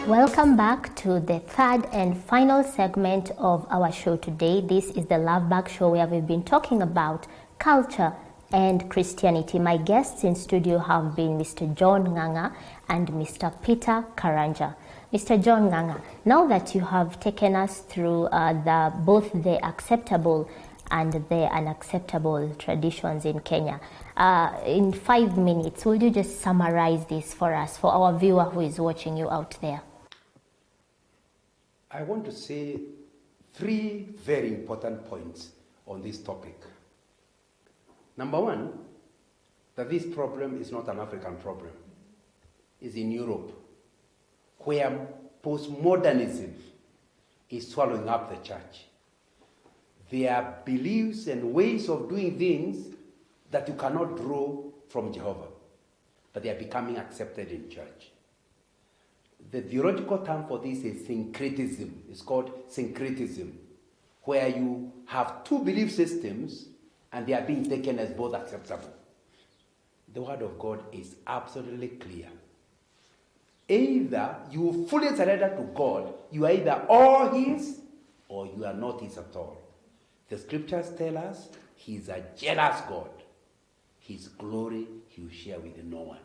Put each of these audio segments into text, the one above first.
Welcome back to the third and final segment of our show today. This is the Love Bug Show, where we've been talking about culture and Christianity. My guests in studio have been Mr. John Nganga and Mr. Peter Karanja. Mr. John Nganga, now that you have taken us through both the acceptable and the unacceptable traditions in Kenya, in 5 minutes, will you just summarize this for us, for our viewer who is watching you out there? I want to say 3 very important points on this topic. Number 1, that this problem is not an African problem. It's in Europe, where postmodernism is swallowing up the church. There are beliefs and ways of doing things that you cannot draw from Jehovah, but they are becoming accepted in church. The theological term for this is syncretism. It's called syncretism, where you have 2 belief systems and they are being taken as both acceptable. The Word of God is absolutely clear. Either you fully surrender to God, you are either all His or you are not His at all. The scriptures tell us He is a jealous God. His glory He will share with no one.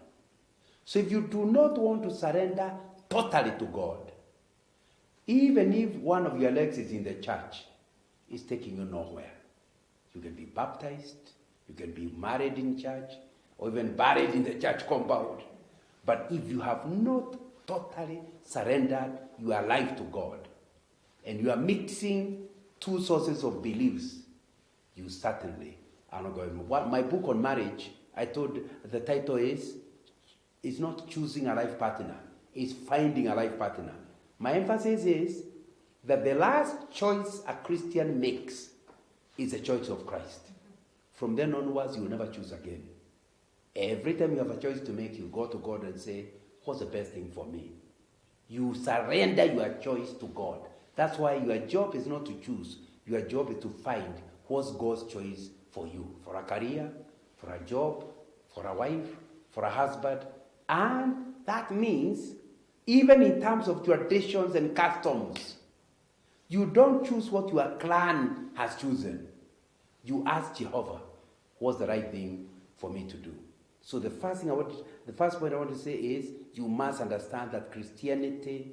So if you do not want to surrender totally to God, even if one of your legs is in the church, it's taking you nowhere. You can be baptized, you can be married in church, or even buried in the church compound. But if you have not totally surrendered your life to God, and you are mixing 2 sources of beliefs, you certainly are not going. My book on marriage, I told the title is not choosing a life partner, it's finding a life partner. My emphasis is that the last choice a Christian makes is the choice of Christ. From then onwards, you will never choose again. Every time you have a choice to make, you go to God and say, what's the best thing for me? You surrender your choice to God. That's why your job is not to choose. Your job is to find what's God's choice for you, for a career, for a job, for a wife, for a husband. And that means, even in terms of traditions and customs, you don't choose what your clan has chosen. You ask Jehovah, what's the right thing for me to do? So the first point I want to say is, you must understand that Christianity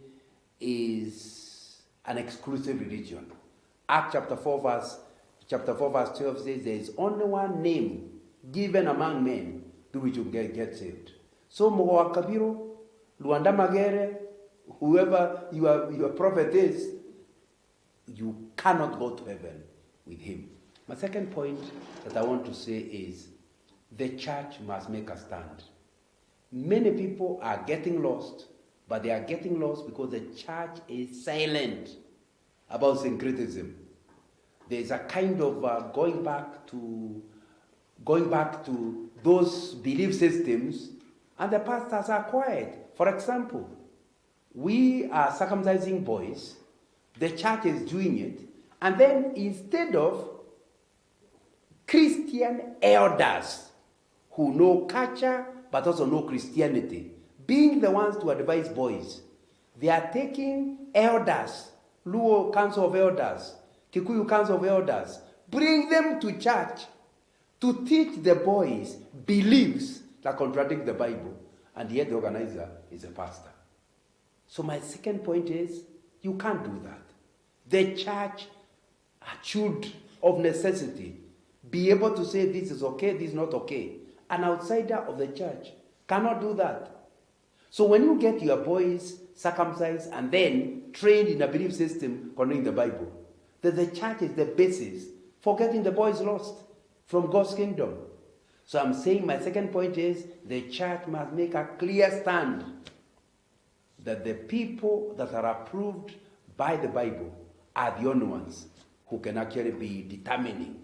is an exclusive religion. Acts chapter 4 verse 12 says, there is only one name given among men through which you get saved. So Mogoa Kabiro, Luanda Magere, whoever your prophet is, you cannot go to heaven with him. My second point that I want to say is, the church must make a stand. Many people are getting lost, but they are getting lost because the church is silent about syncretism. There is a kind of going back to those belief systems, and the pastors are quiet. For example, we are circumcising boys, the church is doing it, and then instead of Christian elders who know culture but also know Christianity being the ones to advise boys, they are taking elders, Luo Council of Elders, Kikuyu Council of Elders, bring them to church to teach the boys beliefs that contradict the Bible, and yet the organizer is a pastor. So my second point is, you can't do that. The church should, of necessity, be able to say this is okay, this is not okay. An outsider of the church cannot do that. So when you get your boys circumcised and then trained in a belief system according to the Bible, that the church is the basis for getting the boys lost from God's kingdom. So I'm saying my second point is, the church must make a clear stand that the people that are approved by the Bible are the only ones who can actually be determining,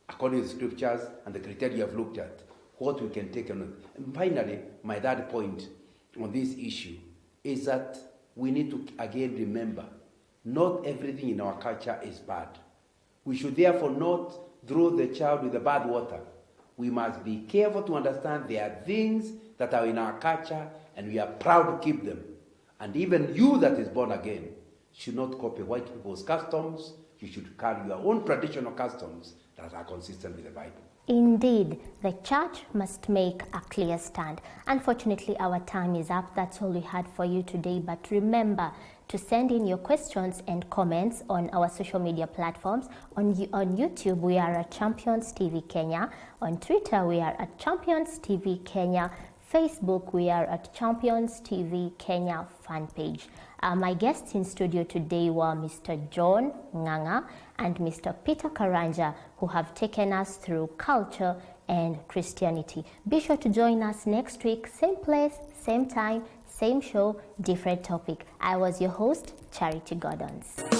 according to the scriptures and the criteria you have looked at, what we can take on. And finally, my third point on this issue is that we need to again remember, not everything in our culture is bad. We should therefore not throw the child with the bad water. we must be careful to understand there are things that are in our culture and we are proud to keep them. And even you that is born again should not copy white people's customs. You should carry your own traditional customs that are consistent with the Bible. Indeed, the church must make a clear stand. Unfortunately, our time is up. That's all we had for you today. But remember to send in your questions and comments on our social media platforms. On YouTube, we are at Champions TV Kenya. On Twitter, we are at Champions TV Kenya. Facebook, we are at Champions TV Kenya fan page. My guests in studio today were Mr. John Nganga and Mr. Peter Karanja, who have taken us through culture and Christianity. Be sure to join us next week, same place, same time, same show, different topic. I was your host, Charity Gordons.